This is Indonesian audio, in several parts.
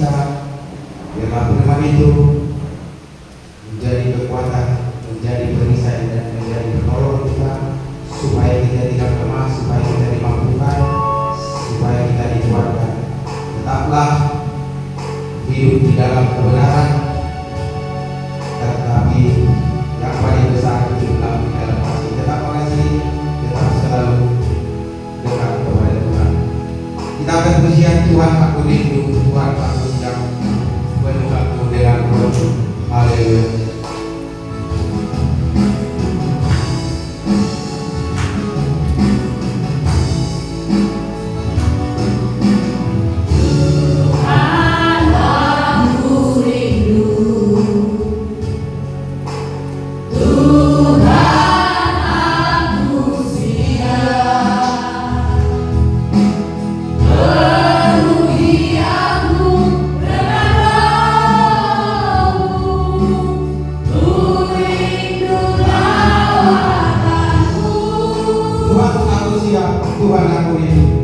kita, biarlah firman itu menjadi kekuatan, menjadi perisai dan menjadi penolong kita, supaya kita tidak lemah, supaya kita dimampukan, supaya kita dikuatkan. Tetaplah hidup di dalam kebenaran, tetapi yang paling besar adalah di dalam kasih. Tetap mengasihi, tetap selalu dekat kepada Tuhan. Kita akan pujian Tuhan aku rindu, Tuhan aku siap, penuh aku dengan roh. Haleluya. Tuhan aku rindu.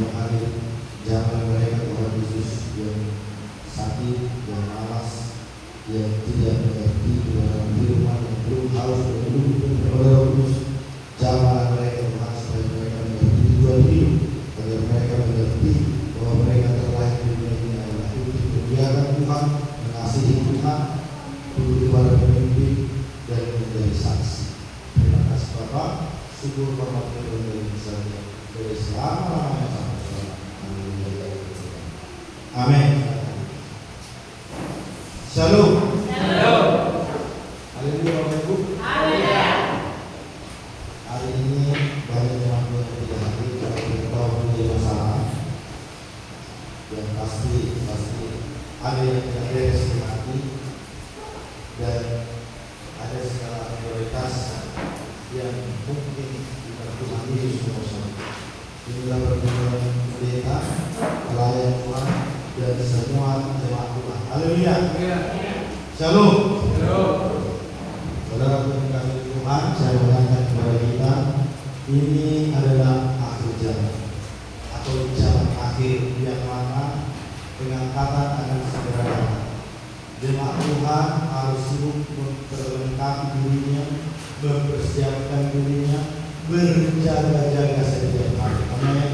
yang hadir. Jangan mereka Tuhan Yesus yang sakit, yang malas, yang tidak mengerti kebenaran firman, yang belum harus berlindung kepada Roh Kudus. Jangan mereka Tuhan supaya mereka mengerti tujuan hidup, agar mereka mengerti bahwa mereka terlahir di dunia ini adalah untuk memuliakan Tuhan, mengasihi Tuhan, untuk para pemimpin dan menjadi saksi. Terima kasih Bapak. Syukur hormat kepada Tuhan dari selama-lamanya sampai selamanya. Amin. Shalom. Shalom. Haleluya Bapak Ibu. Haleluya. Hari ini banyak yang tidak hadir karena kita tahu menjadi masalah. Yang pasti ada yang tidak beres di hati dan ada segala prioritas yang mungkin kita Tuhan Yesus bersama. Inilah pertemuan pendeta, pelayan Tuhan dan semua jemaat Tuhan. Haleluya. Shalom. Saudara kasih Tuhan, saya mengatakan kepada kita, ini adalah akhir zaman atau zaman akhir yang mana pengangkatan akan segera datang. Jemaat Tuhan harus sibuk memperlengkapi dirinya, mempersiapkan dirinya, berjaga-jaga setiap hari. Amin.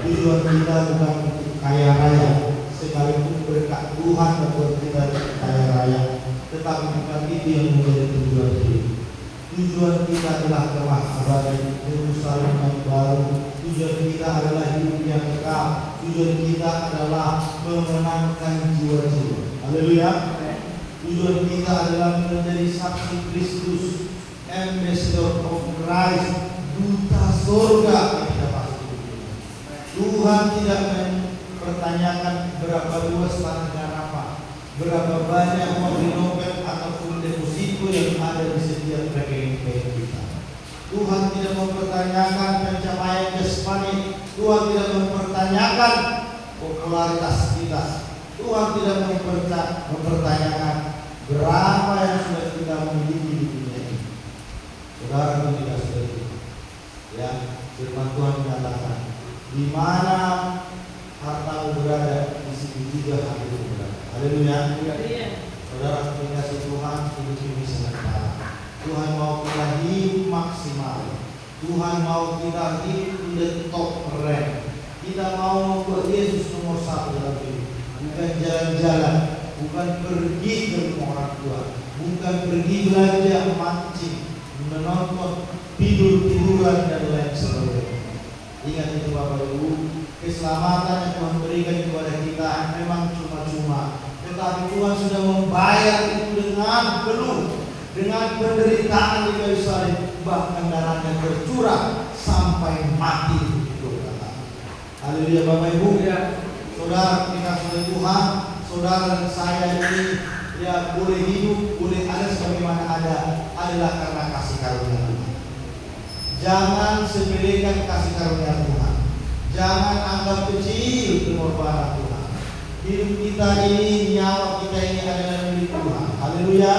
Tujuan kita bukan kaya raya, sekalipun berkat Tuhan membuat kita kaya raya, tetapi bukan itu yang menjadi tujuan hidup. Tujuan kita adalah kemah abadi, Yerusalem yang baru. Tujuan kita adalah hidup yang kekal. Tujuan kita adalah memenangkan jiwa-jiwa. Haleluya. Tujuan kita adalah menjadi saksi Kristus, ambassador of Christ, duta surga yang kita pasti. Tuhan tidak mempertanyakan berapa luas tanah apa, berapa banyak mobil dompet ataupun deposito yang ada di setiap rekening kita. Tuhan tidak mempertanyakan pencapaian jasmani. Tuhan tidak mempertanyakan popularitas kita. Tuhan tidak mempertanyakan berapa yang sudah kita miliki di dunia ini. Saudara itu tidak seperti itu. Ya, firman Tuhan menyatakan, di mana hartamu berada, di situ juga hatimu berada. Haleluya. Saudara kasih Tuhan, hidup ini sementara. Tuhan mau kita hidup maksimal. Tuhan mau kita hidup di the top rank. Kita mau membuat Yesus nomor 1 dalam hidup. Bukan jalan-jalan, bukan pergi ke rumah orang tua, bukan pergi belanja, mancing, menonton, tidur-tiduran dan lain sebagainya. Ingat itu Bapak Ibu, keselamatan yang Tuhan berikan kepada kita memang cuma-cuma, tetapi Tuhan sudah membayar itu dengan penuh, dengan penderitaan di kayu salib, bahkan darahnya tercurah sampai mati. Haleluya Bapak Ibu. Saudara dikasihi Tuhan, saudara dan saya ini ya boleh hidup, boleh ada sebagaimana ada adalah karena kasih karunia Tuhan. Jangan sepelekan kasih karunia Tuhan. Jangan anggap kecil pengorbanan Tuhan. Hidup kita ini, nyawa kita ini adalah milik Tuhan. Haleluya.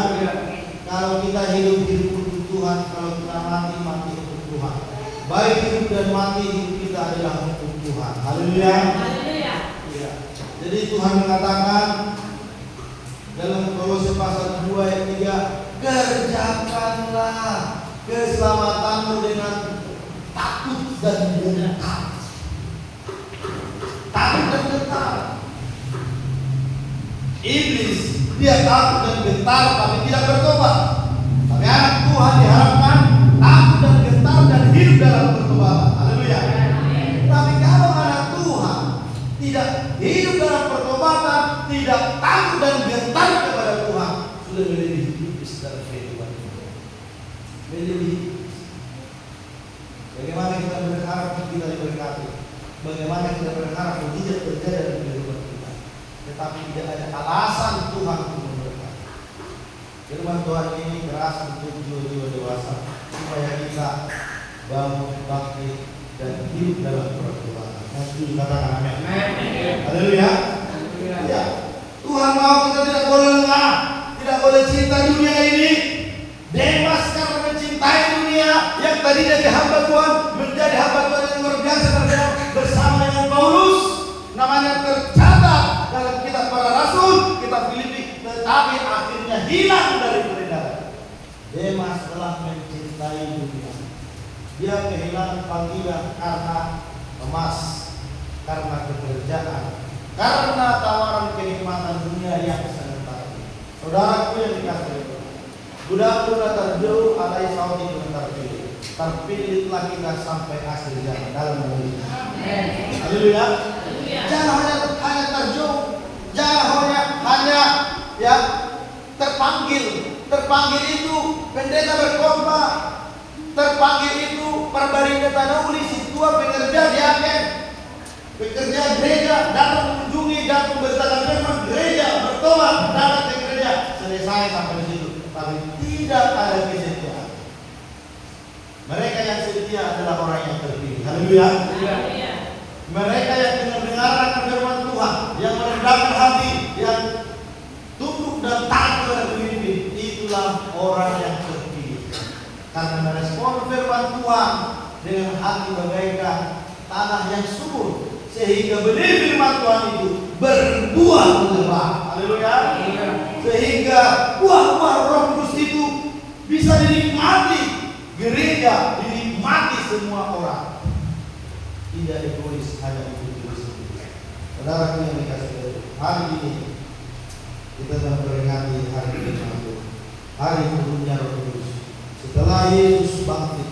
Kalau kita hidup untuk Tuhan, kalau kita mati untuk Tuhan. Baik hidup dan mati, hidup kita adalah untuk Tuhan. Haleluya. Ya. Jadi Tuhan mengatakan dalam Kolose pasal 2 ayat 3, kerjakanlah keselamatanmu dengan takut dan gentar. Takut dan gentar. Iblis dia takut dan gentar tapi tidak bertobat. Tapi anak Tuhan diharapkan takut dan gentar dan hidup dalam pertobatan. Haleluya. Tapi kalau anak Tuhan tidak hidup dalam pertobatan, tidak takut dan gentar kepada Tuhan, sudah melebihi iblis dalam kehidupan kita. Melebihi. Bagaimana kita berharap kita diberkati? Bagaimana kita berharap mujizat terjadi dalam kehidupan kita? Tetapi tidak ada alasan Tuhan untuk memberkati. Firman Tuhan ini keras untuk jiwa-jiwa dewasa supaya kita bangun, bangkit dan hidup dalam pertobatan. Nanti katakan amin. Haleluya. Ya. Tuhan mau kita tidak boleh lengah, tidak boleh cinta dunia ini. Demas karena mencintai dunia yang tadinya hamba Tuhan menjadi hamba Tuhan yang luar biasa bersama hilang dari peredaran. Demas telah mencintai dunia. Dia kehilangan panggilan karena emas, karena pekerjaan, karena tawaran kenikmatan dunia yang sementara. Saudaraku yang dikasihi Tuhan, budak-budak terjauh alai saudi terpilih. Terpilihlah kita sampai akhir zaman dalam mulia. Haleluya. Jangan hanya terjauh, jangan hanya ya terpanggil. Terpanggil itu pendeta berkhotbah, terpanggil itu perbarinda tanuli situa pekerja diaken, pekerja gereja datang mengunjungi, datang beritakan firman gereja, bertobat, datang ke gereja, selesai sampai di situ. Tapi tidak ada kesetiaan. Mereka yang setia adalah orang yang terpilih. Haleluya. Mereka yang dengar-dengaran firman Tuhan, yang merendahkan hati, yang tunduk dan taat kepada pemimpin, itulah orang yang terpilih. Karena merespon firman Tuhan dengan hati bagaikan tanah yang subur, sehingga benih firman Tuhan itu berbuah lebat. Haleluya. Sehingga buah-buah Roh Kudus itu bisa dinikmati gereja, dinikmati semua orang. Tidak egois, hanya untuk diri sendiri. Saudara yang dikasihi Tuhan, hari ini kita memperingati hari ke-50, hari turunnya Roh Kudus. Setelah Yesus bangkit,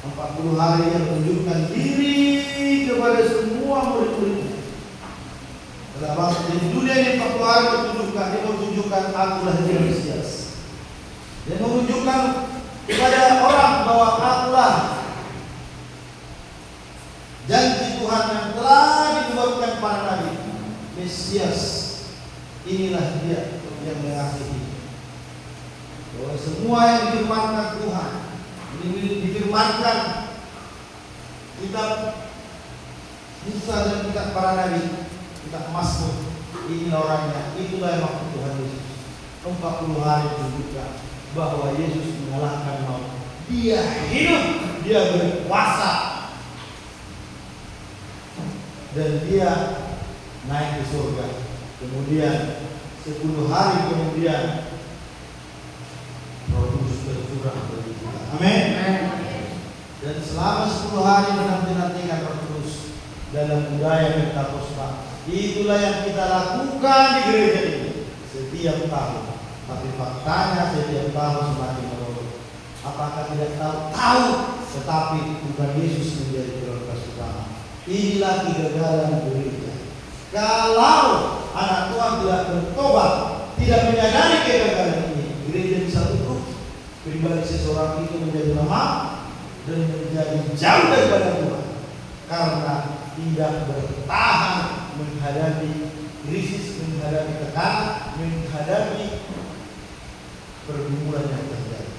40 hari yang menunjukkan diri kepada semua murid-muridnya. Setelah bangkit di dunia ini 40 hari dia menunjukkan akulah Dia Mesias. Dia menunjukkan kepada orang bahwa akulah janji Tuhan yang telah dibuatkan para nabi. Mesias, inilah Dia yang mengasihi. Bahwa semua yang difirmankan Tuhan, difirmankan kitab Musa dan kitab para nabi, kitab Mazmur, ini orangnya, itulah yang maksud Tuhan Yesus. 40 hari menunjukkan bahwa Yesus mengalahkan maut. Dia hidup, Dia berkuasa, dan Dia naik ke surga. Kemudian 10 hari kemudian Roh Kudus bercurah bagi kita. Amin. Dan selama 10 hari menanti-nantikan Roh Kudus dalam budaya Pentakosta. Itulah yang kita lakukan di gereja ini setiap tahun. Tapi faktanya setiap tahun semakin menurun. Apakah tidak tahu? Tahu. Tetapi bukan Yesus menjadi prioritas utama. Inilah kegagalan gereja. Kalau anak Tuhan tidak bertobat, tidak menyadari kegagalan ini, gereja bisa tutup. Pribadi seseorang itu menjadi lemah dan menjadi jauh daripada Tuhan karena tidak bertahan menghadapi krisis, menghadapi tekanan, menghadapi pergumulan yang terjadi.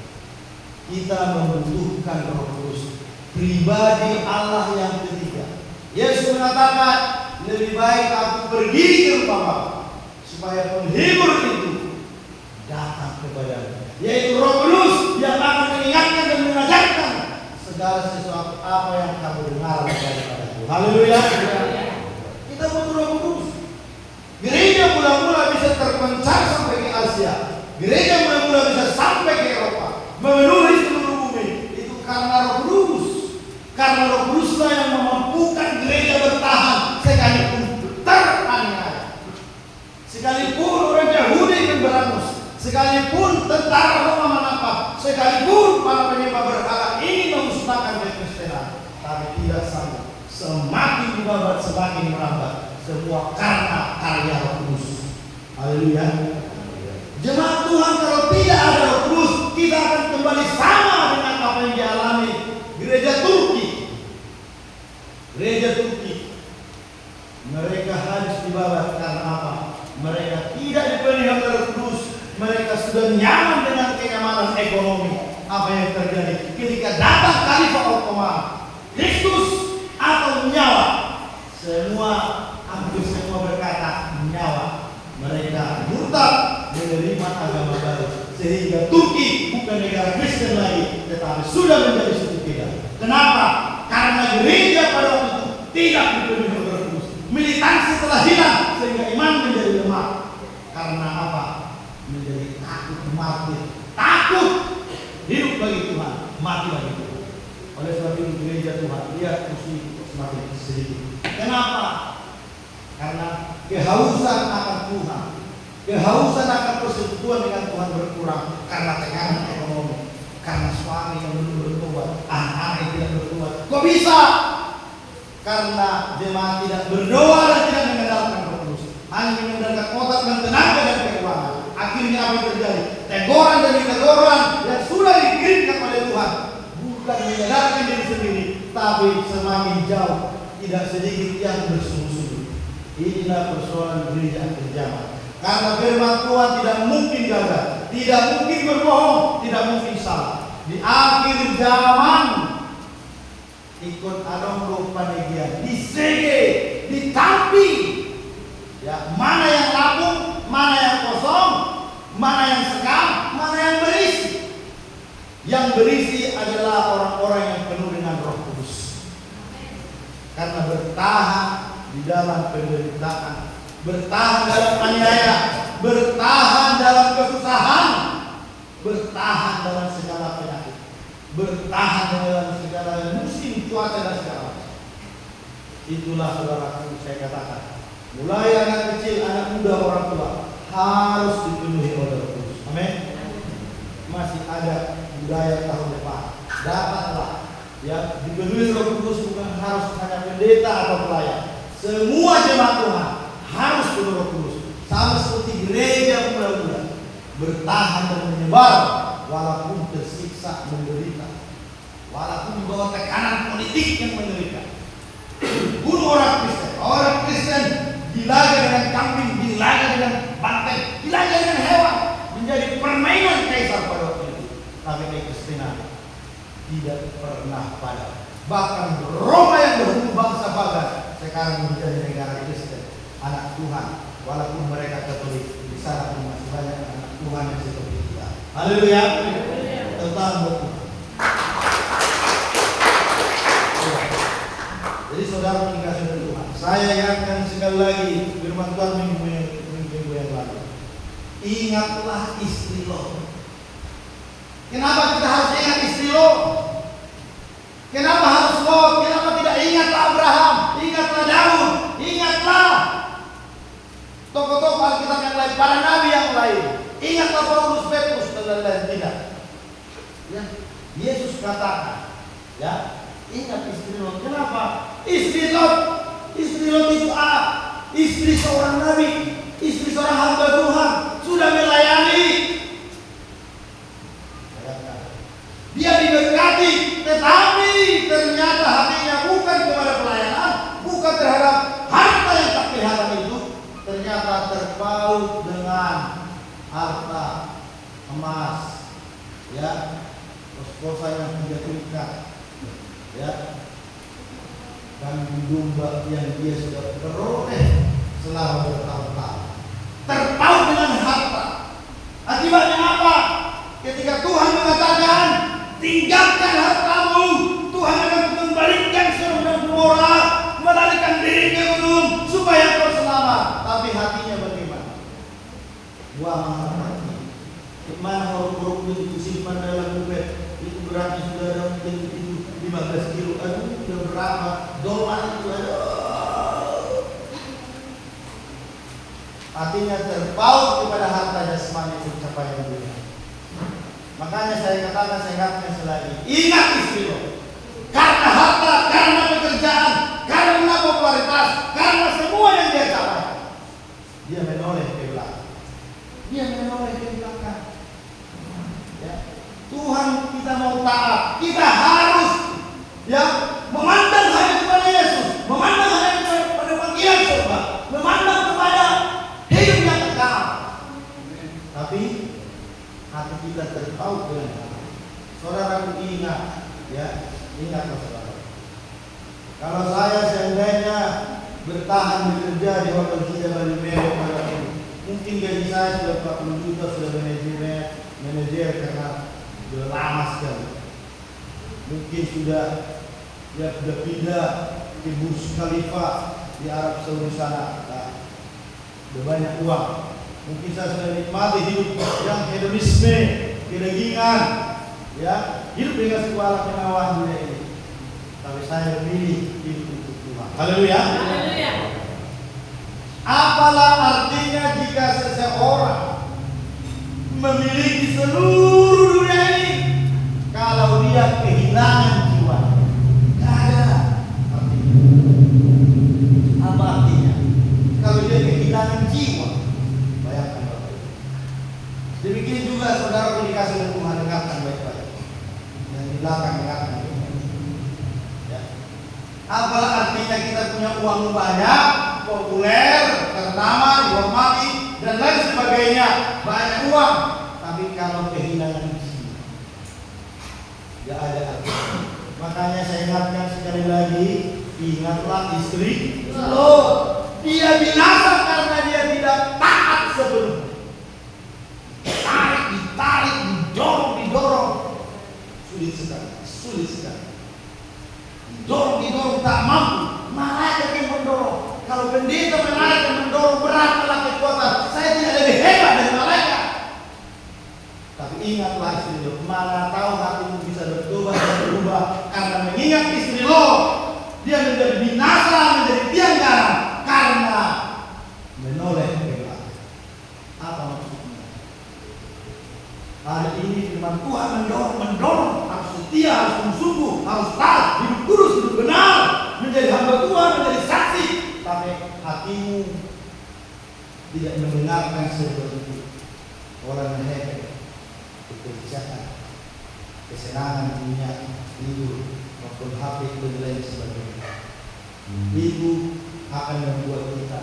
Kita membutuhkan Roh Kudus, pribadi Allah yang ketiga. Yesus mengatakan, lebih baik aku pergi ke rumah Bapa supaya penghibur itu datang kepadamu, yaitu Roh Kudus yang akan mengingatkan dan mengajarkan segala sesuatu apa yang kamu dengar daripada Tuhan. Haleluya. Kita butuh Roh Kudus. Gereja mula-mula bisa terpencar sampai ke Asia. Gereja mula-mula bisa sampai ke Eropa, memenuhi seluruh bumi. Itu karena Roh Kudus. Karena Roh Kuduslah yang memampukan gereja bertahan sekalipun teraniaya, sekalipun orang Yahudi memberangus, sekalipun tentara Roma menangkap, sekalipun para penyembah berhala ingin memusnahkan kekristenan, tapi tidak sanggup. Semakin dibabat, semakin merambat. Semua karena karya Roh Kudus. Haleluya. Jemaat Tuhan, kalau tidak ada Roh Kudus, kita akan kembali sama dengan apa yang dialami gereja Turki. Gereja Turki, mereka harus dibabat karena apa? Mereka tidak dipenuhi oleh Roh Kudus. Mereka sudah nyaman dengan kenyamanan ekonomi. Apa yang terjadi ketika datang Khalifah Ottoman, Kristus atau nyawa? Hampir semua berkata nyawa. Mereka murtad menerima agama baru, sehingga Turki bukan negara Kristen lagi, tetapi sudah menjadi suku beda. Kenapa? Karena gereja pada waktu itu tidak dipenuhi oleh Roh Kudus. Militansi telah hilang sehingga iman menjadi lemah. Karena apa? menjadi takut mati, takut hidup bagi Tuhan, mati bagi Tuhan. Oleh sebab itu gereja Tuhan lihat mesti semakin sedikit. Kenapa? Karena kehausan akan Tuhan, kehausan akan persekutuan dengan Tuhan berkurang karena tekanan ekonomi, karena suami yang belum bertobat, anak-anak yang tidak bertobat. Kok bisa? Karena jemaat tidak berdoa dan tidak mengandalkan Roh Kudus, hanya mengandalkan otak dan tenaga dan keuangan. Akhirnya apa yang terjadi? Teguran demi teguran yang sudah dikirimkan oleh Tuhan bukan menyadarkan diri sendiri, tapi semakin jauh, tidak sedikit yang bersungguh-sungguh. Inilah persoalan gereja akhir zaman. Karena firman Tuhan tidak mungkin gagal, tidak mungkin berbohong, tidak mungkin salah. Di akhir zaman ikut adong panitia, disege, ditampi. Ya, mana yang lapung, mana yang kosong, mana yang sekam, mana yang berisi. Yang berisi adalah orang-orang yang penuh dengan Roh Kudus. Karena bertahan di dalam penderitaan, bertahan dalam aniaya, bertahan dalam kesusahan, bertahan dalam segala penyakit, bertahan dalam segala musim cuaca dan segala. Itulah saudaraku saya katakan, mulai anak kecil, anak muda, orang tua harus dipenuhi oleh Roh Kudus. Amin. Masih ada budaya tahun depan, dapatlah ya dipenuhi Roh Kudus, bukan harus hanya pendeta atau pelayan. Semua jemaat Tuhan harus penuh Roh Kudus, sama seperti gereja muda-muda bertahan dan menyebar walaupun tersiksa, menderita, walaupun di bawah tekanan politik yang menderita. Bunuh orang Kristen dilaga dengan kambing, dilaga dengan banteng, dilaga dengan hewan, menjadi permainan kaisar pada waktu itu. Tapi kekristenan tidak pernah padam. Bahkan Roma yang dahulu bangsa pagan sekarang menjadi negara Kristen, anak Tuhan. Walaupun mereka Katolik, di sana pun masih banyak anak Tuhan yang seperti kita. Haleluya. Tentang Tuhan. Jadi saudara dikasih oleh Tuhan, saya ingatkan sekali lagi firman Tuhan minggu yang lalu. Ingatlah istri Lot. Kenapa kita harus ingat istri Lot? Kenapa harus Lot? Kenapa tidak ingatlah Abraham, ingatlah Daud, ingatlah tokoh-tokoh Alkitab yang lain, para nabi yang lain, ingatlah Paulus, Petrus dan lain-lain? Tidak. Ya, Yesus katakan, ya, ingat istri Lot. Kenapa? Istri Lot itu istri seorang nabi, istri seorang hamba Tuhan, sudah melayani. Dia diberkati, tetapi ternyata hatinya bukan kepada pelayanan, bukan terhadap harta yang tak kelihatan itu. Ternyata terpaut dengan harta emas, ya, kos-kosan yang tidak terikat, ya, dan domba yang dia sudah peroleh selama bertahun-tahun. Terpaut dengan harta. Akibatnya apa? Ketika Tuhan mengatakan, tinggalkan hartamu, Tuhan akan mengembalikan Sodom dan Gomora, melarikan diri ke gunung supaya kau selamat. Tapi hatinya bagaimana? Buang hati. Kemana huruf-huruf itu simpan dalam dompet? Itu berarti sudah ada mungkin itu 15 kilo. Aduh, sudah berapa dolar itu? Aduh. Hatinya terpaut kepada harta jasmani pencapaian dunia. Makanya saya katakan, saya ingatkan selagi, ingat istri lo. Karena harta, karena pekerjaan, karena popularitas, karena semua yang dia capai, dia menoleh ke belakang. Dia menoleh ke belakang. Ya. Tuhan kita mau taat, kita harus ya memandang hanya kepada Yesus, memandang hanya kepada panggilan surga, memandang kepada hidup yang kekal. Tapi hati kita terpaut dengan Allah. Saudara ingat, ya, ingatlah saudara. Kalau saya seandainya bertahan bekerja di hotel kita Bali Merah pada ini, mungkin gaji saya sudah 40 juta, sudah manajer karena sudah lama sekali. Mungkin sudah pindah ke Burj Khalifa di Arab Saudi sana, sudah banyak uang. Mungkin saya sudah nikmati hidup yang hedonisme, kedagingan, ya, hidup dengan segala kemewahan dunia ini. Tapi saya memilih hidup untuk Tuhan. Haleluya. Haleluya. Apalah artinya jika seseorang memiliki seluruh dunia ini kalau dia kehilangan jiwa? Tidak ada artinya. Apa artinya? Kalau dia kehilangan jiwa, bayangkan Bapak Ibu. Demikian juga saudara dikasih oleh Tuhan, dengarkan baik-baik. Yang di belakang dengarkan baik-baik. Ya. Apalah artinya kita punya uang banyak, populer, ternama, dihormati, dan lain sebagainya, banyak uang, tapi kalau kehilangan jiwa, tidak ada artinya. Makanya saya ingatkan sekali lagi, ingatlah istri Lot. Dia binasa karena dia tidak taat sebelumnya. Ditarik, didorong, sulit sekali. Didorong tak mampu, malaikat yang mendorong. Kalau pendeta malaikat mendorong, beratlah kekuatan. Saya tidak lebih hebat dari malaikat. Tapi ingatlah istri Lot, mana tahu hatimu bisa bertobat dan berubah karena mengingat istri Lot. Dia menjadi binasa, menjadi tiang garam karena menoleh ke belakang. Apa maksudnya? Hari ini firman Tuhan mendorong, harus setia, harus bersungguh, harus taat, hidup kudus, hidup benar, menjadi hamba Tuhan, menjadi saksi. Tapi hatimu tidak mendengarkan seperti itu. Orang yang pekerjaan, kesenangan dunia, tidur, maupun HP dan lain sebagainya. Ibu akan membuat kita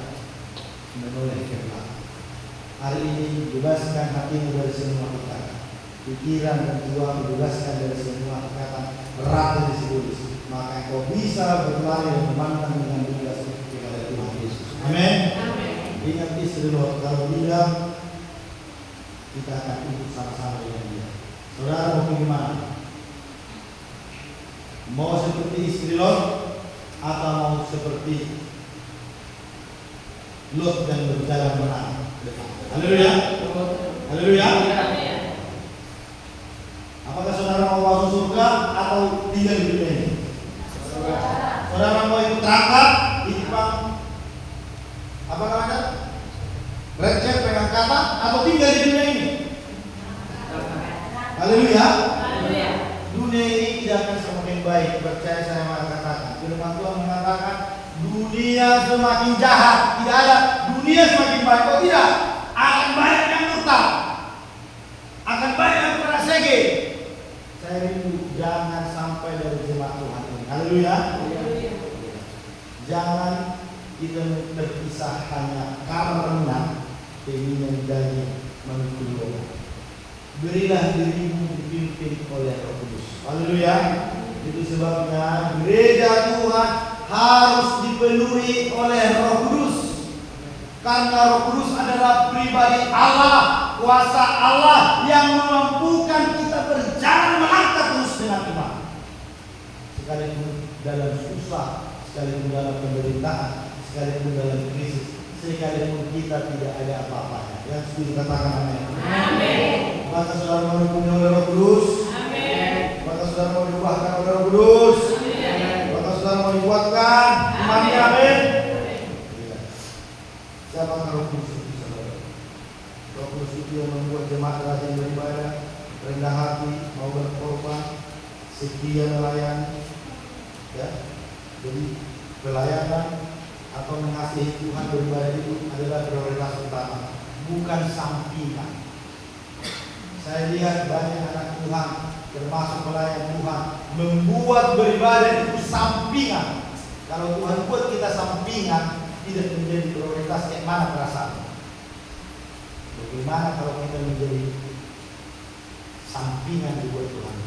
menoleh ke belakang. Hari ini bebaskan hatimu dari semua ikatan, pikiran dan jiwa bebaskan dari semua ikatan berat dan disibulis. Maka kau bisa berlari dan memandang dengan bebas kepada Tuhan Yesus. Amin. Ingat istri Lot, kalau dia kita akan ikut sama-sama dengan dia. Saudara mau pergi mana? Mau seperti istri Lot atau mau seperti Lot yang berjalan menang? Haleluya. Haleluya. Apakah saudara mau masuk surga atau tinggal di dunia ini? Saudara mau ikut terangkat di Jepang? Apa namanya? Recep pengangkatan atau tinggal di dunia ini? Haleluya. Dunia ini tidak akan semakin baik. Percaya saya mengatakan. Firman Tuhan mengatakan dunia semakin jahat. Tidak ada dunia semakin baik. Oh tidak. Akan banyak yang murtad. Akan banyak yang merasege. Saya rindu jangan sampai dari jemaat Tuhan ini. Haleluya. Jangan kita terpisah hanya karena keinginan dari manusia. Berilah dirimu dipimpin oleh Roh Kudus. Haleluya. Itu sebabnya gereja Tuhan harus dipenuhi oleh Roh Kudus. Karena Roh Kudus adalah pribadi Allah, kuasa Allah yang memampukan kita berjalan melangkah terus dengan iman. Sekalipun dalam susah, sekalipun dalam penderitaan, sekalipun dalam krisis, sekalipun kita tidak ada apa-apanya. Yang setuju katakan amin. Amin. Maka saudara mau dipenuhi oleh Roh Kudus. Amin. Maka saudara mau diubahkan oleh Roh Kudus. Amin. Maka saudara mau dikuatkan imannya. Amin. Siapa Roh Kudus itu saudara? Roh Kudus itu yang membuat jemaat rajin beribadah, rendah hati, mau berkorban, setia melayani. Ya, jadi pelayanan atau mengasihi Tuhan beribadah itu adalah prioritas utama, bukan sampingan. Saya lihat banyak anak Tuhan, termasuk pelayan Tuhan, membuat beribadah itu sampingan. Kalau Tuhan buat kita sampingan, tidak menjadi prioritas, kayak mana perasaan? Bagaimana kalau kita menjadi sampingan dibuat Tuhan?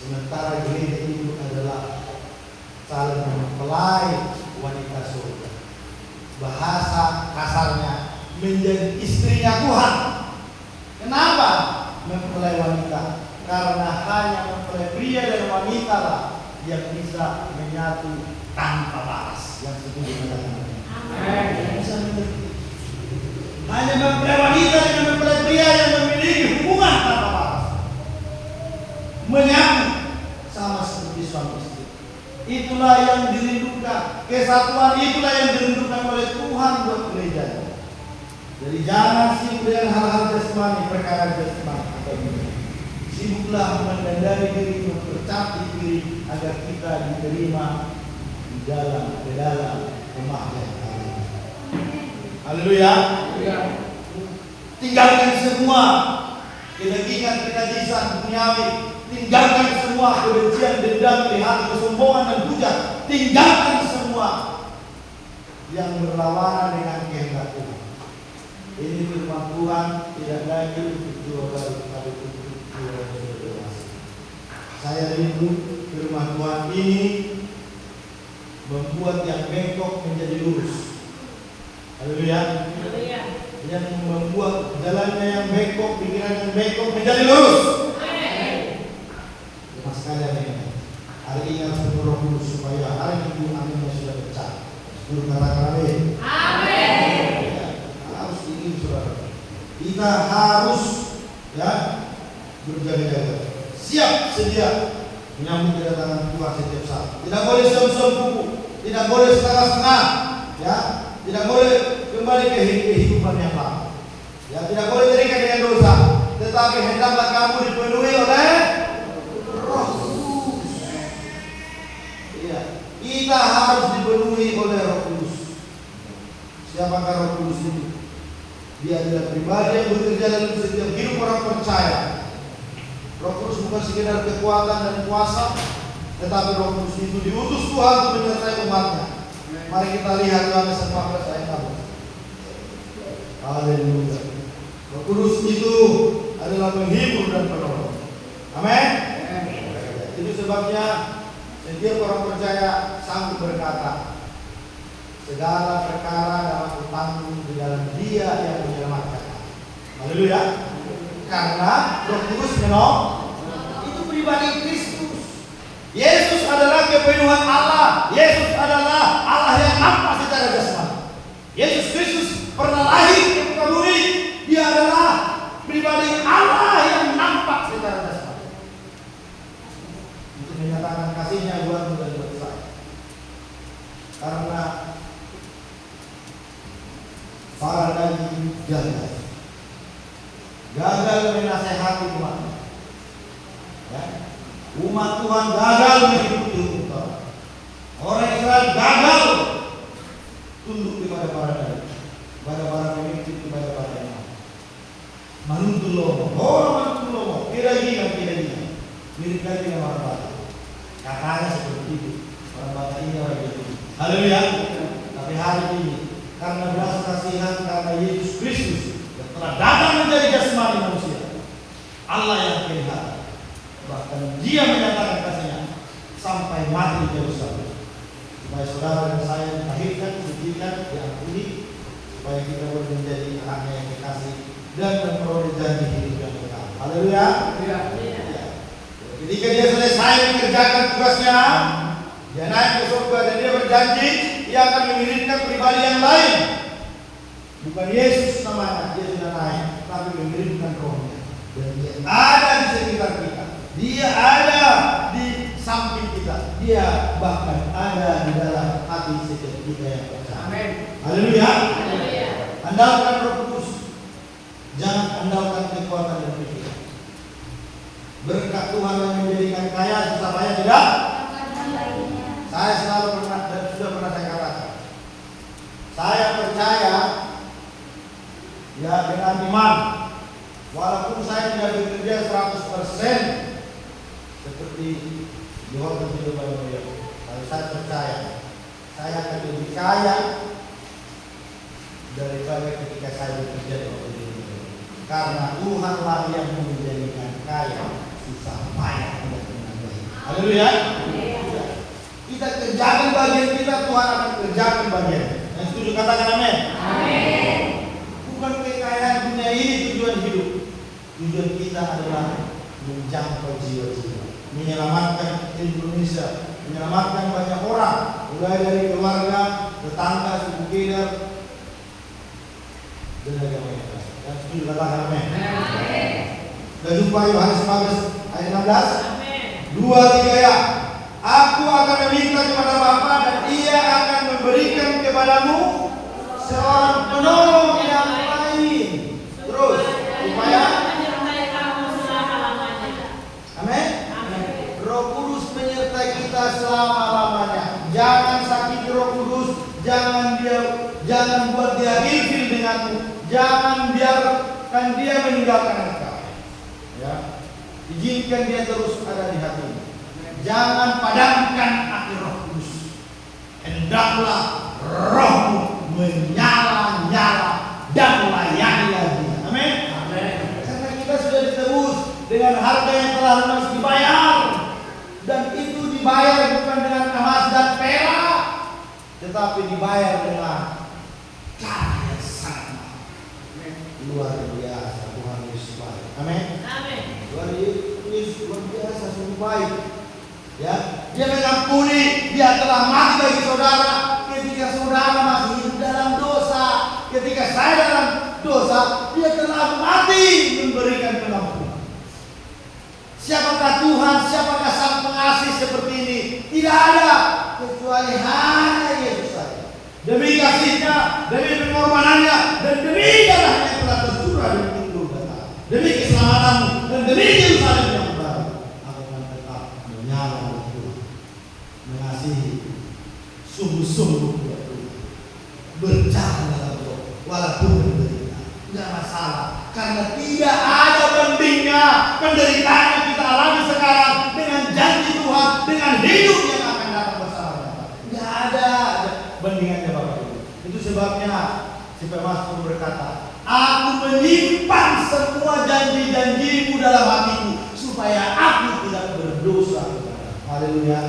Sementara gereja itu adalah saling mempelai wanita surga. Bahasa kasarnya menjadi istrinya Tuhan. Kenapa mempelai wanita? Karena hanya mempelai pria dan wanita lah yang bisa menyatu tanpa batas. Yang setuju dengan Amin. Bisa mengerti. hanya mempelai wanita dengan mempelai pria yang memiliki hubungan tanpa batas, menyatu sama seperti suami istri. Itulah yang dirindukan, kesatuan itulah yang dirindukan oleh Tuhan buat gereja. Jadi jangan sibuk dengan hal-hal jasmani, perkara jasmani atau dunia. Sibuklah mendandani diri, mempercantik diri agar kita diterima di dalam rumahnya. Haleluya. Tinggalkan semua kedagingan, kenajisan duniawi. Tinggalkan semua kebencian, dendam, iri hati, kesombongan dan hujat. Tinggalkan semua yang berlawanan dengan kehendak Tuhan. Ini firman Tuhan, tidak lagi untuk jiwa baru, tapi untuk jiwa yang sudah dewasa. Saya rindu firman Tuhan ini membuat yang bengkok menjadi lurus. Haleluya. Yang membuat jalannya yang bengkok, pikiran yang bengkok menjadi lurus. Mas kalian ini, hari ini harus Roh Kudus supaya hari Minggu aminnya sudah pecah. Suruh katakan amin. Amin. Harus ini saudara. Kita harus berjaga-jaga, siap sedia menyambut kedatangan Tuhan setiap saat. Tidak boleh som-som kuku, tidak boleh setengah-setengah, tidak boleh kembali ke kehidupan yang lama. Tidak boleh terikat dengan dosa, tetapi hendaklah kamu dipenuhi oleh Roh Kudus. Kita harus dipenuhi oleh Roh Kudus. Siapakah Roh Kudus itu? Dia adalah pribadi yang bekerja dalam setiap hidup orang percaya. Roh Kudus bukan sekedar kekuatan dan kuasa, tetapi Roh Kudus itu diutus Tuhan untuk menyertai umatnya. Mari kita lihat Yohanes 14 ayat 6. Haleluya. Roh Kudus itu adalah penghibur dan penolong. Amin. Itu sebabnya setiap orang percaya sanggup berkata, segala perkara dapat kutanggung di dalam Dia yang menyelamatkan. Haleluya. Karena Roh Kudus itu pribadi Kristus. Yesus adalah kepenuhan Allah. Yesus adalah Allah yang nampak secara jasmani. Yesus Kristus pernah lahir ke muka bumi. Dia adalah pribadi Allah yang nampak secara jasmani. Itu menyatakan kasihnya buat dan buat saya. Karena para nabi gagal menasehati umat. Umat Tuhan gagal mengikuti hukum Taurat. Orang Israel gagal tunduk kepada para nabi, kepada para pemimpin, kepada para imam. Manuntulomo, kira-kira. Mirip lagi dengan orang Batak. Katanya seperti itu. Orang Batak ini orang itu. Haleluya. Tapi hari ini karena belas kasihan, karena Yesus Kristus yang telah datang menjadi jasmani manusia, Allah yang kelihatan, bahkan Dia menyatakan kasihnya sampai mati di Yerusalem, supaya saudara dan saya dilahirkan, disucikan, diampuni, supaya kita boleh menjadi anaknya yang dikasih dan memperoleh janji hidup yang kekal. Haleluya. Ketika dia selesai mengerjakan tugasnya, dia naik ke surga dan dia berjanji dia akan mengirimkan pribadi yang lain. Bukan Yesus namanya, dia sudah naik, tapi mengirimkan Rohnya. Dan dia ada di sekitar kita. Dia ada di samping kita. Dia bahkan ada di dalam hati setiap kita yang percaya. Amin. Haleluya. Andalkan Roh Kudus. Jangan andalkan kekuatan dan pikiran. Berkat Tuhan yang menjadikan kaya, susah payah tidak. Saya selalu pernah dan sudah pernah saya katakan, saya percaya dengan iman, walaupun saya tidak bekerja 100% seperti di hotel di Dubai, tapi saya percaya saya akan lebih kaya daripada ketika saya bekerja di hotel di Dubai, karena Tuhanlah yang menjadikan kaya susah payah tidak menambahi. Haleluya. Kita kerjakan bagian kita, Tuhan akan kerjakan bagian. Yang setuju katakan amin. Amin. Bukan kekayaan dunia ini tujuan hidup. Tujuan kita adalah menjangkau jiwa-jiwa, menyelamatkan Indonesia, menyelamatkan banyak orang, mulai dari keluarga, tetangga, suku kedar, dan agama yang baik. Dan setuju katakan amin. Kita jumpa Yohanes 15 ayat 16. 2-3 ya. Aku akan meminta kepada Bapa dan Ia akan memberikan kepadamu seorang penolong yang lain. Terus supaya amin. Roh Kudus menyertai kita selama-lamanya. Jangan sakiti Roh Kudus, jangan buat dia ilfil denganmu. Jangan biarkan dia meninggalkan engkau. Ya. Izinkan dia terus ada di hatimu. Jangan padamkan api Roh Kudus. Hendaklah rohmu menyala-nyala dan melayani lagi. Amin. Karena kita sudah ditebus dengan harga yang telah lunas dibayar. Dan itu dibayar bukan dengan emas dan perak, tetapi dibayar dengan cara yang sangat mahal. Luar biasa Tuhan Yesus baik. Amin. Luar biasa sungguh baik. Ya, dia mengampuni, dia telah mati bagi saudara ketika saudara masih hidup dalam dosa. Ketika saya dalam dosa, dia telah mati memberikan pengampunan. Siapakah Tuhan, siapakah Sang Pengasih seperti ini? Tidak ada kecuali hanya Yesus saja. Demi kasihnya, demi pengorbanannya, dan demi darahnya yang telah tercurah di bukit Golgota, demi keselamatanmu dan demi Yerusalem yang baru, aku akan tetap menyala Tuhan, mengasihi sungguh-sungguh berjalan dalam Roh, walaupun menderita, tidak masalah, karena tidak ada bandingnya penderitaan yang kita alami sekarang dengan janji Tuhan, dengan hidup yang akan datang bersama-sama. Tidak ada bandingannya Bapak Ibu. Itu sebabnya si Pemasmur berkata, aku menyimpan semua janji-janjimu dalam hatiku supaya aku tidak berdosa. Haleluya.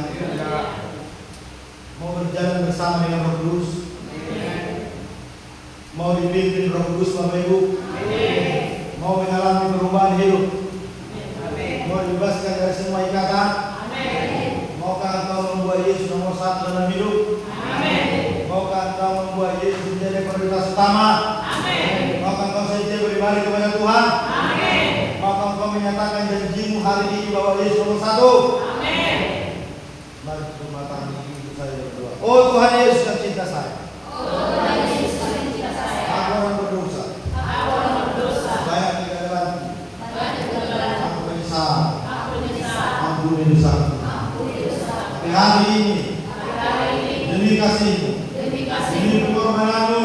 Mau berjalan bersama dengan Roh Kudus? Mau dipimpin Roh Kudus Bapak Ibu? Mau mengalami perubahan hidup? Mau dibebaskan dari semua ikatan? Maukah engkau membuat Yesus nomor 1 dalam hidup? Maukah engkau membuat Yesus menjadi prioritas utama? Maukah engkau setia beribadah kepada Tuhan? Maukah engkau menyatakan janjimu hari ini bahwa Yesus nomor 1? Mari kita matang itu saya berdoa. Oh Tuhan Yesus yang cinta saya. Aku orang berdosa. Banyak kegagalanku. Aku menyesal. Ampuni dosaku. Tapi hari ini demi kasih-Mu, demi pengorbananmu,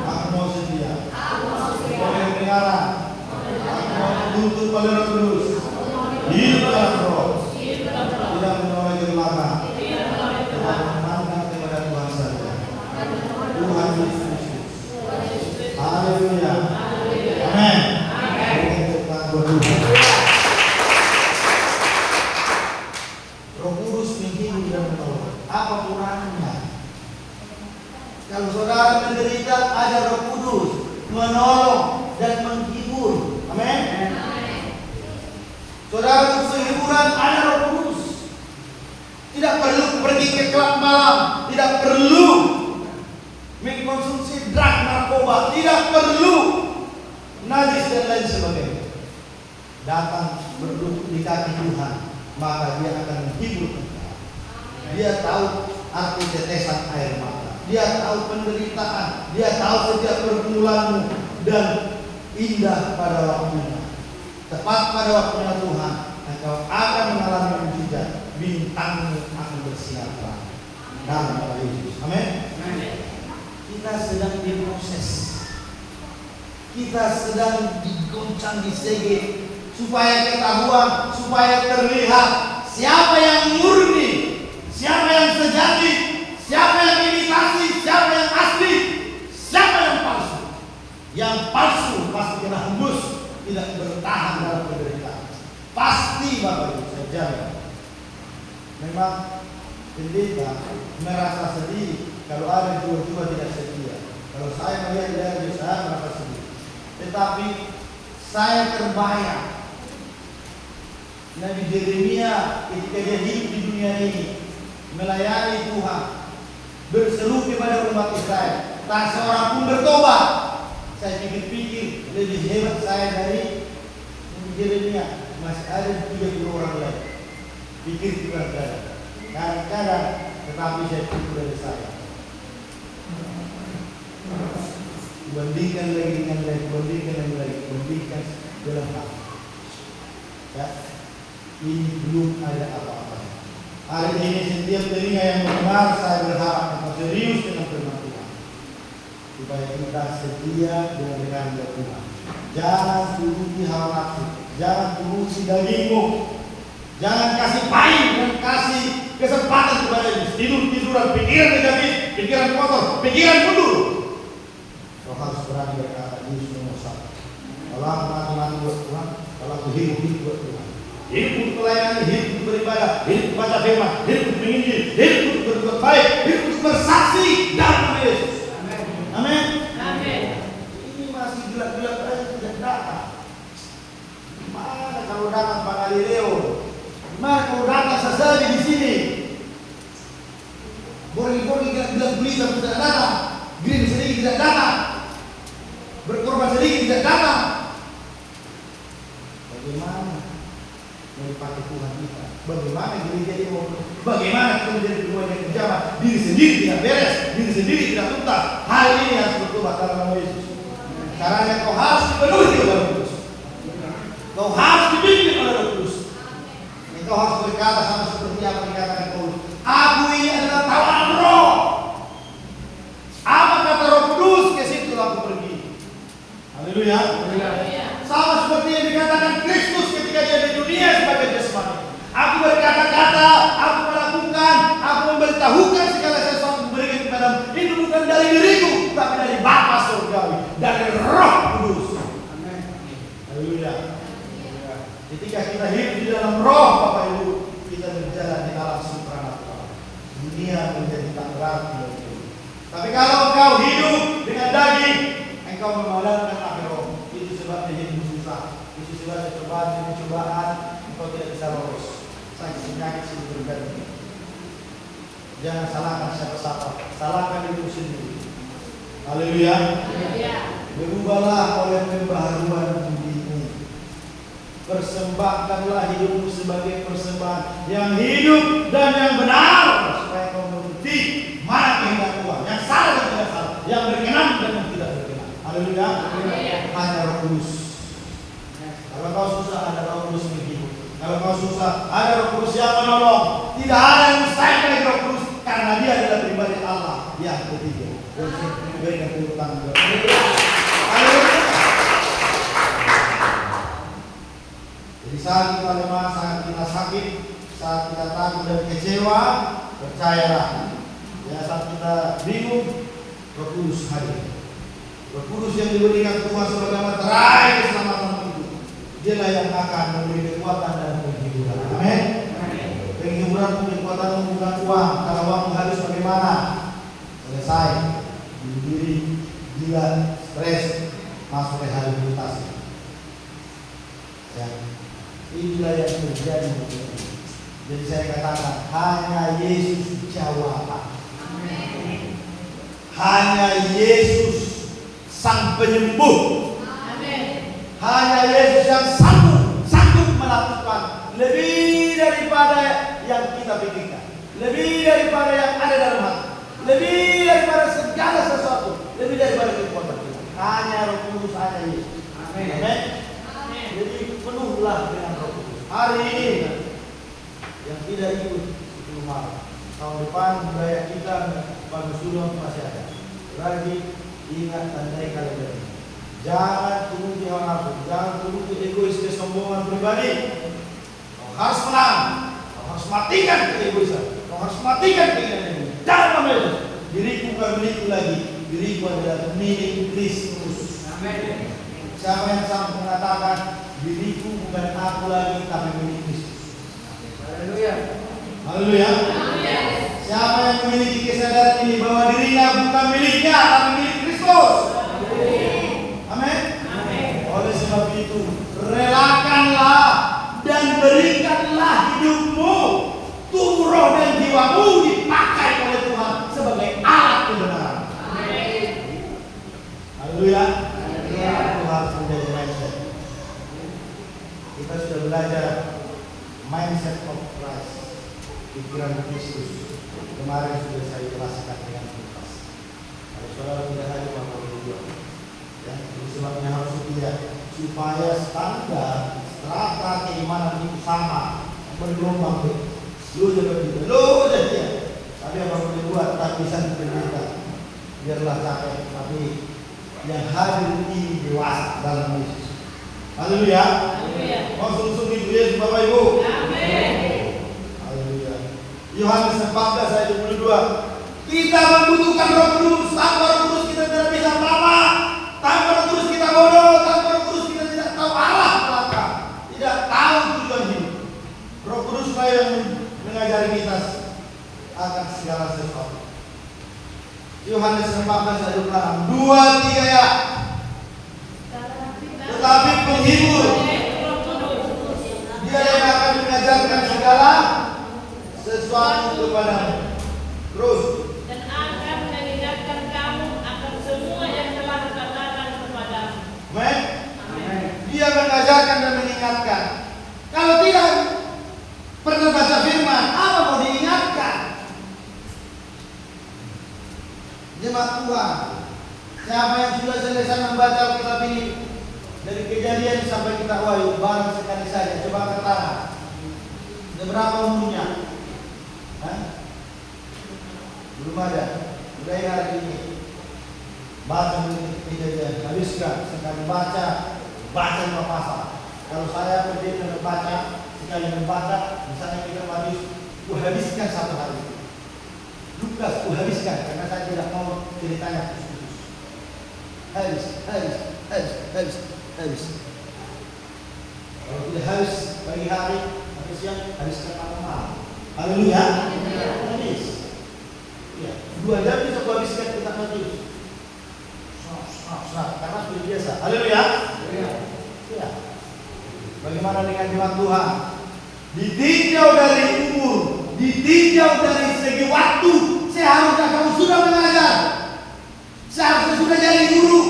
aku mau setia. Mau pelihara. Aku mau dituntut oleh Roh Kudus. Hidup dalam Roh. Tidak menolak ke belakang. Tidak memandang kepada Tuhan saja. Tuhan Yesus. Haleluya. Amin. Kita berdoa. Roh Kudus menghibur dan menolong. Apa kurangnya? Kalau saudara menderita, ada Roh Kudus menolong dan menghibur. Amin. Saudara butuh hiburan, ada Roh Kudus. Tidak perlu pergi ke klub malam, tidak perlu mengkonsumsi drug narkoba, tidak perlu najis dan lain sebagainya. Datang berduduk di kaki Tuhan, maka dia akan menghibur kita. Dia tahu arti tetesan air mata, dia tahu penderitaan, dia tahu setiap pergumulanmu, dan indah pada waktunya, tepat pada waktunya Tuhan, engkau akan mengalami mujizat. Bintangmu akan bersinar terang dalam nama Yesus. Amin. Kita sedang diproses, kita sedang digoncang, disegel, supaya ketahuan, supaya terlihat siapa yang murni, siapa yang sejati, siapa yang imitasi, siapa yang asli, siapa yang palsu. Yang palsu pasti kena hembus, tidak bertahan dalam penderitaan. Pasti Bapak Ibu saya jamin. Memang pendeta merasa sedih kalau ada jiwa-jiwa tidak setia. Kalau saya melihat dia, saya merasa sedih. Tetapi saya terbayang Nabi Yeremia ketika dia hidup di dunia ini, melayani Tuhan, berseru kepada umat Israel, tak seorang pun bertobat. Saya pikir-pikir lebih hebat saya dari Yeremia. Masih ada 30 orang lain. Pikir juga kadang-kadang, tetapi saya pikir dari saya. Bandingkan lagi dengan lain, bandingkan dalam hal. Ya, ini belum ada apa-apa. Hari ini setiap telinga yang mendengar, saya berharap engkau serius dengan firman Tuhan, supaya kita setia dengan Tuhan. Jangan turuti hawa nafsu, jangan turuti dagingmu, jangan kasih pain dan kasih kesempatan kepada tidur-tiduran, pikiran negatif, pikiran kotor, pikiran mundur. Kau harus berani berkata, Yesus nomor satu. Kalau aku mati buat Tuhan, kalau aku hidup buat Tuhan. Hidup untuk pelayanan, hidup untuk beribadah, hidup untuk baca firman, hidup untuk menginjil, hidup untuk berbuat baik, hidup untuk bersaksi dalam nama Yesus. Amin. Amin. Ini masih gelap-gelap aja tidak datang. Mana kalau datang Pak Galileo? Mana kalau datang Sasali di sini? Borgi-borgi gelap-gelap gulita tidak datang. Green sedikit tidak datang. Berkorban sedikit tidak datang. Bagaimana melipat Tuhan kita? Bagaimana gereja ini mau? Bagaimana kita menjadi keluarga yang berjamaah? Diri sendiri tidak beres, diri sendiri tidak tuntas. Hari ini harus bertobat dalam nama Yesus. Caranya kau harus dipenuhi oleh Roh Kudus. Kau harus dibimbing oleh Roh Kudus. Kau harus berkata sama seperti apa dikatakan Paulus. Aku ini adalah tawanan roh. Apa kata Roh Kudus? Ke situ aku pergi. Haleluya. Sama seperti yang dikatakan Kristus ketika dia di dunia sebagai jasmani. Aku berkata-kata, aku melakukan, aku memberitahukan segala sesuatu memberikan kepadamu. Itu bukan dari diriku, tapi dari Bapa surgawi, dari Roh Kudus. Amin. Haleluya. Ketika kita hidup di dalam Roh, Bapak Ibu, kita berjalan di alam supranatural. Dunia menjadi tak berarti. Tapi kalau engkau hidup dengan daging, engkau memadamkan api roh. Itu sebabnya hidup susah. Itu sebabnya cobaan engkau tidak bisa lolos. Sakit penyakit sudah berganti. Jangan salahkan siapa-siapa, salahkan diri sendiri. Haleluya. Berubahlah oleh pembaharuan budimu. Persembahkanlah hidupmu sebagai persembahan yang hidup dan yang benar, supaya kau mengerti mana kehendak Tuhan, yang salah dan tidak salah, yang berkenan dan yang tidak berkenan. Haleluya. Hanya Roh Kudus. Kalau kau susah, ada Roh Kudus menghibur. Kalau kau susah, ada Roh Kudus yang menolong. Tidak ada yang mustahil bagi Roh Kudus, karena dia adalah pribadi Allah yang ketiga. Berikan tepuk tangan. Haleluya. Jadi saat kita lemah, saat kita sakit, saat kita takut dan kecewa, percayalah. Ya, saat kita bingung, Roh Kudus hadir. Roh Kudus yang diberikan Tuhan sebagai materai keselamatan itu, dialah yang akan memberi kekuatan dan penghiburan. Amin. Penghiburan kekuatan bukan uang. Kalau uang harus bagaimana? Selesai. Bunuh diri, gila, stres, masuk rehabilitasi. Ya. Inilah yang terjadi. Jadi saya katakan hanya Yesus jawaban. Hanya Yesus sang penyembuh. Hanya Yesus yang sanggup melakukan lebih daripada yang kita pikirkan, lebih daripada yang ada dalam hati, lebih daripada segala sesuatu, lebih daripada kekuatan kita. Hanya Roh Kudus, hanya Yesus. Amin. Jadi penuhlah dengan Roh Kudus. Hari ini yang tidak ikut itu marah. Tahun depan budaya kita pada sudah masih ada. Lagi ingat tandai kalender. Jangan turuti hawa nafsu, jangan turuti egois kesombongan pribadi. Kau harus menang. Kau harus matikan keegoisan. Kau harus matikan keinginan. Jangan mengambil. Diriku bukan milikku lagi. Diriku adalah milik Kristus. Amin. Siapa yang sanggup mengatakan diriku bukan aku lagi tapi milik Kristus? Haleluya. Haleluya. Siapa yang memiliki kesadaran ini bahwa dirinya bukan miliknya tapi milik Kristus? Amin. Oleh sebab itu, relakanlah dan berikanlah hidupmu, tubuh, roh dan jiwamu dipakai oleh Tuhan sebagai alat kebenaran. Haleluya. belajar mindset of Christ, pikiran Kristus. Kemarin sudah saya jelaskan dengan tuntas. Kalau saudara tidak hadir maka berdoa. Ya, itu sebabnya harus setia supaya standar strata keimanan itu sama, bergelombang. Lu aja dia. Tapi apa boleh buat tak bisa diperintah. Biarlah capek, tapi yang hadir ini dewasa dalam Yesus. Haleluya. Mau sungsung itu Yesus Bapak Ibu. Amin. Haleluya. Yohanes 14 ayat 22. Kita membutuhkan Roh Kudus. Tanpa Roh Kudus kita tidak bisa apa-apa. Tanpa Roh Kudus kita bodoh. Tanpa Roh Kudus kita tidak tahu arah belakang. Tidak tahu tujuan hidup. Roh Kudus lah yang mengajari kita akan segala sesuatu. Yohanes 14 ayat 26. 2-3 ya. Tetapi penghibur, dia yang akan mengajarkan segala sesuatu kepadamu. Terus. Dan akan mengingatkan kamu akan semua yang telah kukatakan kepadamu. Amin. Dia mengajarkan dan mengingatkan. Kalau tidak pernah baca firman, apa mau diingatkan? Jemaat Tuhan, siapa yang sudah selesai membaca kitab ini dari Kejadian sampai kitab Wahyu, barang sekali saja, coba angkat tangan. Berapa umurnya? Belum ada. Mulai hari ini baca Kejadian, habiskan sekali baca 5 pasal. Kalau saya pergi membaca, sekali membaca, misalnya kita habiskan 1 hari. Lukas habiskan karena saya tidak mau ceritanya khusus. Habis. Kalau tidak habis pagi hari, habis siang, habiskan malam. Haleluya. Habis. Ya, 2 jam bisa habiskan kita Matius. Karena sudah biasa. Haleluya. Ya. Bagaimana dengan jemaat Tuhan? Ditinjau dari umur, ditinjau dari segi waktu, seharusnya kamu sudah mengajar, seharusnya sudah jadi guru.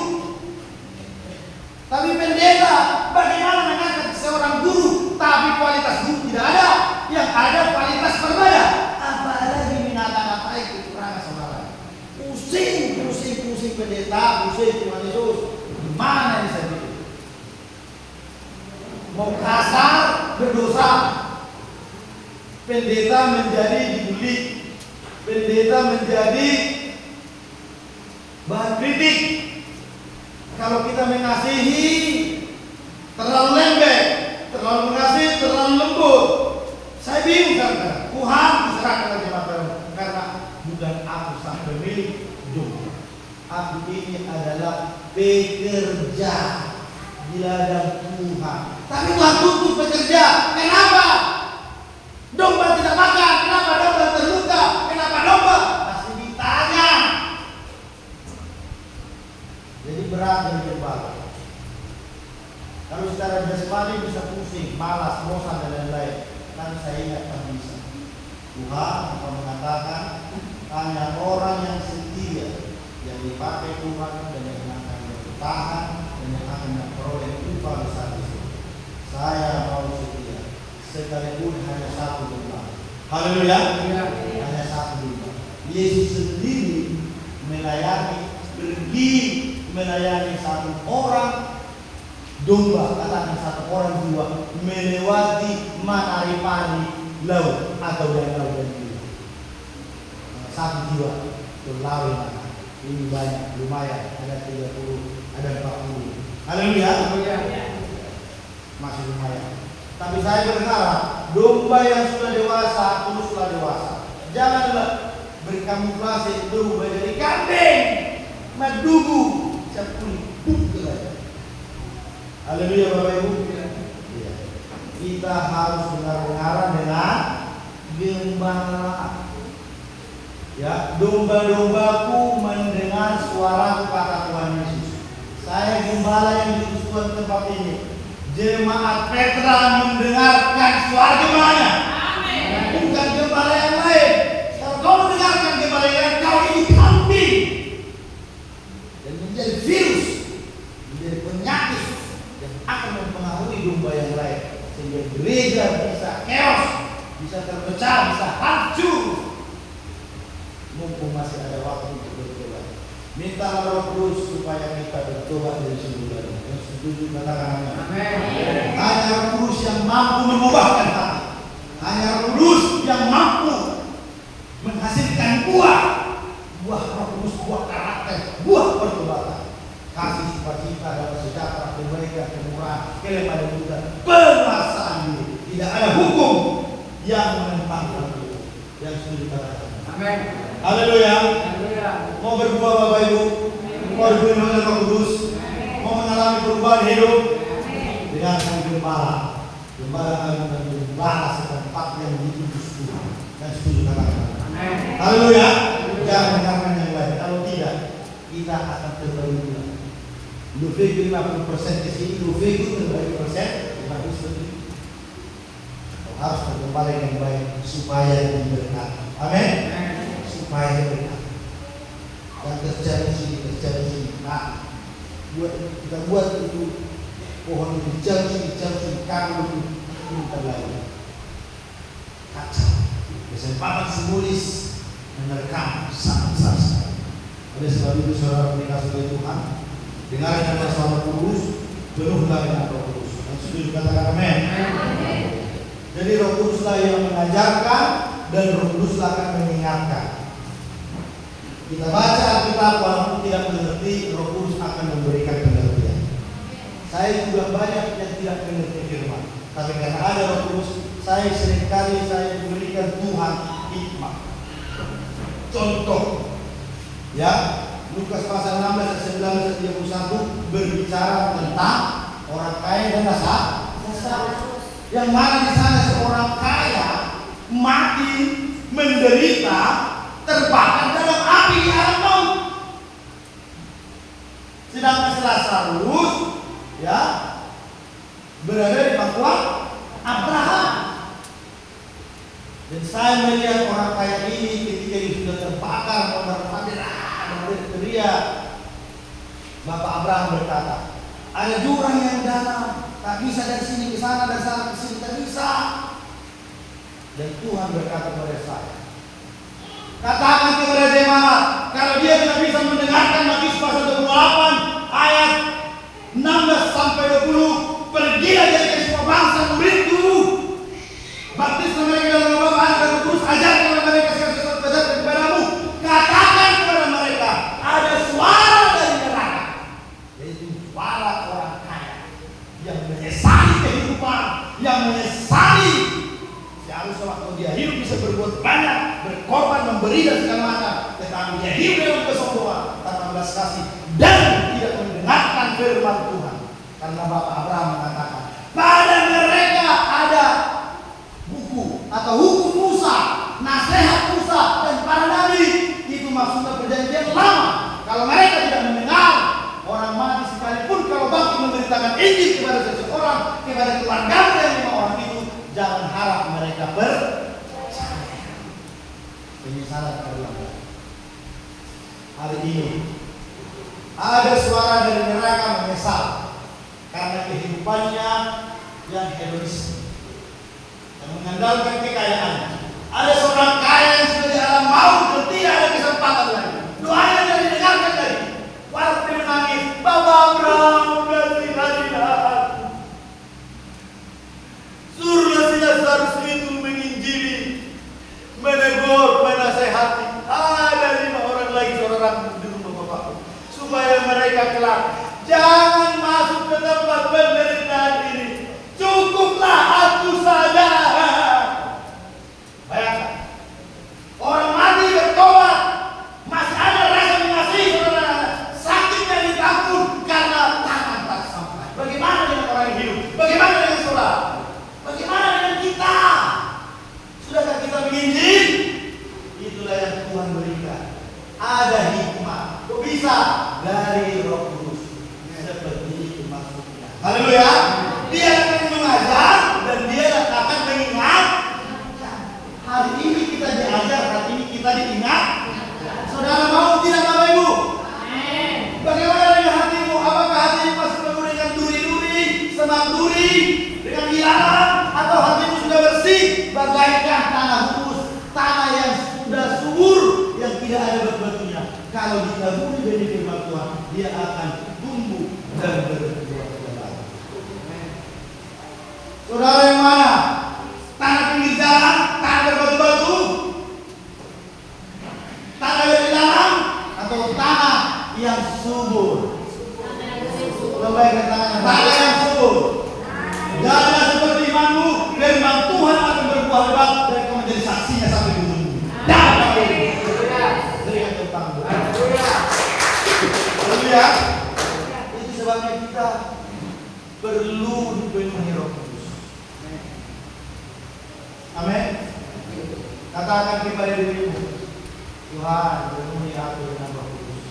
Tapi pendeta bagaimana mengangkat seorang guru, tapi kualitas guru tidak ada, yang ada kualitas berbeda. Apalagi mengata-ngatai kekurangan saudara. Pusing pendeta, pusing Tuhan Yesus. Gimana ini saya bilang? Mau kasar, berdosa. Pendeta menjadi dibully, pendeta menjadi bahan kritik. Kalau kita mengasihi terlalu lembek, terlalu mengasihi terlalu lembut, saya bingung karena Tuhan diserahkan aja matamu, karena bukan aku sang pemilik domba. Aku ini adalah pekerja di ladang Tuhan. Tapi Tuhan tuntut pekerja. Kenapa? Domba tidak makan. Kenapa domba terluka? Kenapa domba? Pasti ditanya. Jadi berat dari gembala. Kalau secara jasmani bisa pusing, malas, bosan dan lain-lain. Kan saya ingatkan bisa. Tuhan akan mengatakan hanya orang yang setia yang dipakai Tuhan dan yang akan bertahan dan yang akan memperoleh upah besar itu. Saya mau setia sekalipun hanya 1 domba. Haleluya. Hanya 1 domba. Yesus sendiri pergi melayani 1 orang domba, katakan 1 orang jiwa melewati manari-mari laut atau danau dan jiwa. 1 jiwa berlari. Ini banyak, lumayan, ada 30, ada 40. Haleluya. Masih lumayan. Tapi saya berharap domba yang sudah dewasa teruslah dewasa. Janganlah berkamuflase berubah jadi kambing, madugu, sepuluh bukti saja. Haleluya Bapak Ibu. Ya. Kita harus benar-benar dengan gembala. Ya, domba-dombaku mendengar suara kata Tuhan Yesus. Saya gembala yang diutus Tuhan tempat ini. Jemaat Petra mendengarkan suara gembalanya. Amin. Bukan gembala yang lain. Kalau kau mendengarkan gembala yang lain, kau ini kambing dan menjadi virus, menjadi penyakit yang akan mempengaruhi domba yang lain sehingga Minta Roh Kudus supaya kita bertobat dari semula. Yang setuju katakan amin. Hanya Roh Kudus yang mampu mengubahkan hati. Hanya Roh Kudus yang mampu menghasilkan buah Roh Kudus, buah karakter, buah pertobatan, kasih, sukacita, damai sejahtera, kebaikan, kemurahan, kelemah lembut, penguasaan diri. Tidak ada hukum yang menentang itu. Yang setuju katakan amin. Haleluya. Mau berbuah Bapak Ibu, mau dipenuhi dengan Roh Kudus, mau mengalami perubahan hidup dengan sang gembala akan menggembala setempat yang dituju Tuhan. Dan setuju katakan amin. Haleluya. Jangan dengarkan yang lain. Kalau tidak, kita akan terbalik. Lufeku 50% ke sini, Lufeku terbalik persen, bagus betul. Harus bergembala yang baik supaya diberkati. Amin. Supaya diberkati. Dan terjadi sini. Nah, kita buat itu pohon itu jauh sini, kamu itu minta lagi. Kacau. Kesempatan simbolis menerkam sangat besar sekali. Oleh sebab itu saudara dikasih oleh Tuhan, dengarkan suara Kudus, penuhlah dengan Roh Kudus. Dan setuju katakan amin. Jadi Roh Kuduslah yang mengajarkan dan Roh Kuduslah akan mengingatkan. Kita baca Alkitab walaupun tidak mengerti, Roh Kudus akan memberikan pengertian. Saya juga banyak yang tidak mengerti firman, tapi karena ada Roh Kudus, saya seringkali diberikan Tuhan hikmah. Contoh, ya, Lukas pasal 16 ayat 19-31 berbicara tentang orang kaya dan Lazarus. Yang mana di sana seorang kaya mati menderita terbakar dalam api di alam maut. Sedangkan Lazarus ya berada di pangkuan Abraham. Dan saya melihat orang kaya ini ketika dia sudah terbakar, teriak. Bapak Abraham berkata, ada jurang yang dalam, tak bisa dari sini ke sana dan sana ke sini, tak bisa. Dan Tuhan berkata kepada saya, katakan kepada jemaat, kalau dia tidak bisa mendengarkan Matius pasal 28 ayat 16 sampai 20, pergilah jadikan semua bangsa muridku, baptislah mereka dalam nama Bapa, Anak dan Roh Kudus, ajarkanlah mereka segala sesuatu ajarkan kepadamu. Katakan kepada mereka, ada suara dari neraka, yaitu suara orang kaya yang menyesali kehidupan, yang menyesali seharusnya waktu dia hidup bisa berbuat banyak, berkorban, memberi dan segala macam, tetapi dia hidup dalam kesombongan tanpa belas kasih dan tidak mendengarkan firman Tuhan. Karena Bapak Abraham mengatakan, pada mereka ada buku atau hukum Musa, nasihat Musa dan para nabi. Itu maksudnya perjanjian lama. Kalau mereka tidak mendengar, orang mati sekalipun kalau bangkit memberitakan Injil kepada seseorang, kepada keluarga yang 5 orang itu, jangan harap mereka percaya. Penyesalan terulang. Hari ini ada suara dari neraka menyesal karena kehidupannya yang hedonis, yang mengandalkan kekayaannya. Ada seorang kaya yang sudah di alam maut dan tidak ada kesempatan lagi. Doanya tidak didengarkan lagi. Waktu menangis, Bapak Abraham kasihanilah aku. Suruhlah si Lazarus itu menginjili, menegur, menasehati. Ada 5 orang lagi saudara di rumah Bapakku, supaya mereka kelak jangan masuk ke tempat penderitaan ini. Cukuplah aku saja. Bayangkan, orang mati bertobat, masih ada rasa mengasihi saudara, sakitnya ditanggung karena tangan tak sampai. Bagaimana dengan orang yang hidup? Bagaimana dengan saudara? Bagaimana dengan kita? Sudahkah kita menginjil? Itulah yang Tuhan berikan. Ada hikmah. Kok bisa? Dari Roh Kudus. Seperti itu maksudnya. Haleluya. Dia akan mengajar dan dia akan mengingat. Hari ini kita diajar, hari ini kita diingat. Saudara mau tidak Bapak Ibu? Bagaimana dengan hatimu? Apakah hatimu masih penuh dengan duri-duri, semak duri, dengan ilalang, atau hatimu sudah bersih bagaikan tanah humus, tanah yang sudah subur, yang tidak ada batu-batunya? Kalau ditaburi mengikuti firman Tuhan, dia akan tumbuh dan berbuah lebat. Saudara yang mana? Tanah pinggir jalan, tanah berbatu-batu, tanah yang dalam, atau tanah yang subur? Coba yang tangan, tanah yang subur. Janganlah seperti imanmu, firman Tuhan akan berbuah lebat dan kau menjadi saksinya sampai ke ujung. Berikan tentang Haleluya. Itu sebabnya kita perlu dipenuhi Roh Kudus. Amin. Katakan kepada dirimu, Tuhan penuhi aku dengan Roh Kudus,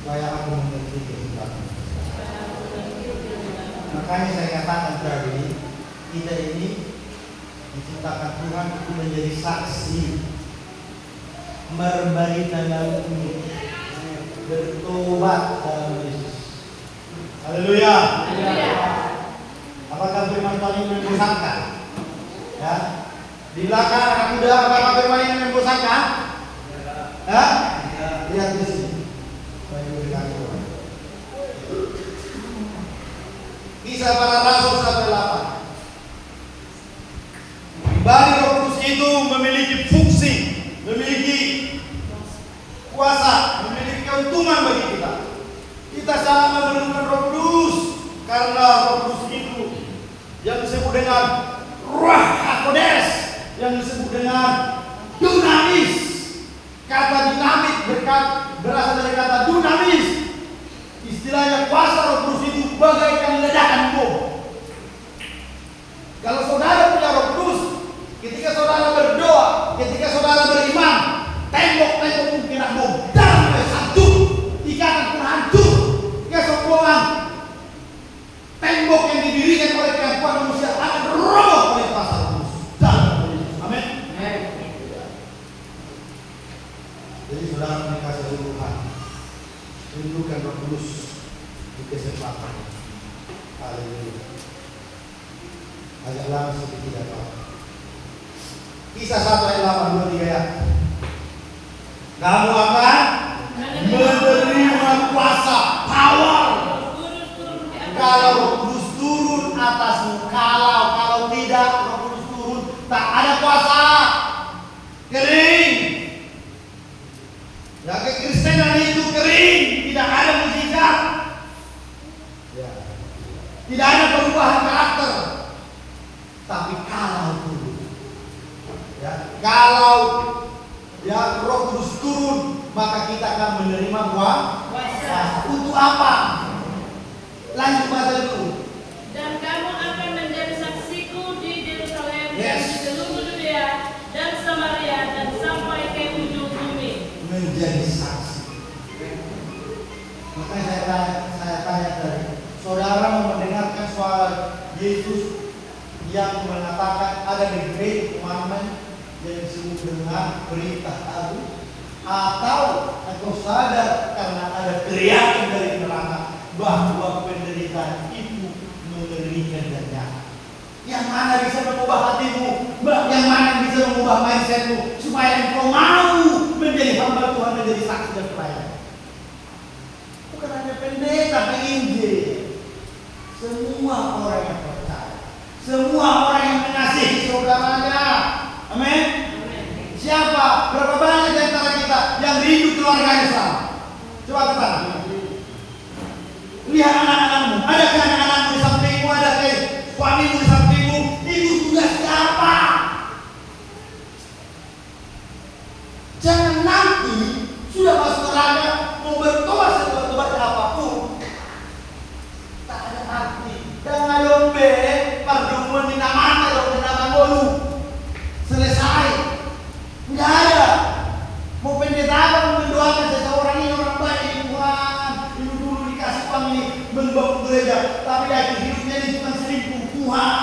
supaya aku mengerti kehendak-Mu. Makanya saya katakan tadi, kita ini diciptakan Tuhan untuk menjadi saksi, memberitakan ini, bertobat dalam Yesus. Haleluya. Apakah firman Tuhan ini membosankan? Ya. Di belakang anak muda, apakah firman ini membosankan? Ya. Lihat di sini. Saya berikan Tuhan. Kisah para Rasul 1:8. Pribadi Roh Kudus itu memiliki fungsi, memiliki kuasa, memiliki keuntungan bagi kita. Kita sangat memerlukan Roh Kudus karena Roh Kudus itu yang disebut dengan Ruach HaKodes, yang disebut dengan dunamis. Kata dinamit berasal dari kata dunamis. Istilahnya kuasa Roh Kudus itu bagaikan ledakan bom. Kalau saudara punya Roh Kudus, ketika saudara berdoa, ketika saudara beriman, tembok-tembok mungkin bom dan hancur, ikatan pun hancur, kesombongan, tembok yang didirikan oleh kekuatan manusia akan roboh oleh kuasa Roh Kudus. Amin. Jadi saudara dikasih Tuhan, rindukan Roh Kudus di kesempatan. Haleluya. Agak lama sedikit tidak tahu. Kisah 1:8-23 ya. Kamu akan menerima kuasa, power. Kalau Roh Kudus turun atasmu, kalau tidak Roh Kudus turun, tak ada kuasa. Kering. Ya, kekristenan itu kering, tidak ada mujizat. Ya. Tidak ada perubahan karakter. Tapi kalau turun, ya, kalau ya Roh Kudus turun, maka kita akan menerima kuasa. Untuk apa? Lanjut baca dulu. Dan kamu akan menjadi saksiku di Yerusalem dan Yes. di seluruh dunia dan Samaria dan sampai ke ujung bumi. Menjadi saksi. Makanya saya tanya tadi, saudara mau mendengarkan suara Yesus yang mengatakan ada the great commandment yang disebut dengan perintah agung, atau engkau sadar karena ada teriakan dari neraka bahwa penderitaan itu mengerikan dan nyata? Yang mana bisa mengubah hatimu? Yang mana bisa mengubah mindsetmu supaya engkau mau menjadi hamba Tuhan, menjadi saksi dan pelayan? Bukan hanya pendeta, penginjil, semua orang yang percaya, semua orang yang mengasihi saudaranya. Amin. Siapa? Berapa banyak di antara kita yang rindu keluarganya sama? Coba katakan. Lihat anak-anakmu. Adakah anak-anakmu di sampingmu? Adakah suamimu di sampingmu? Itu tugas siapa? Jangan nanti sudah masuk neraka mau bertobat sebuah apapun, tak ada arti. Jangan lombe perdumun di namanya dong, di nama bolu. Selesai. Tidak ada. Mau pendeta apa mendoakan seseorang ini orang baik, Tuhan, ini dulu dikasih uang ini membawa ke gereja, tapi dari hidupnya ini bukan selingkuh. Tuhan,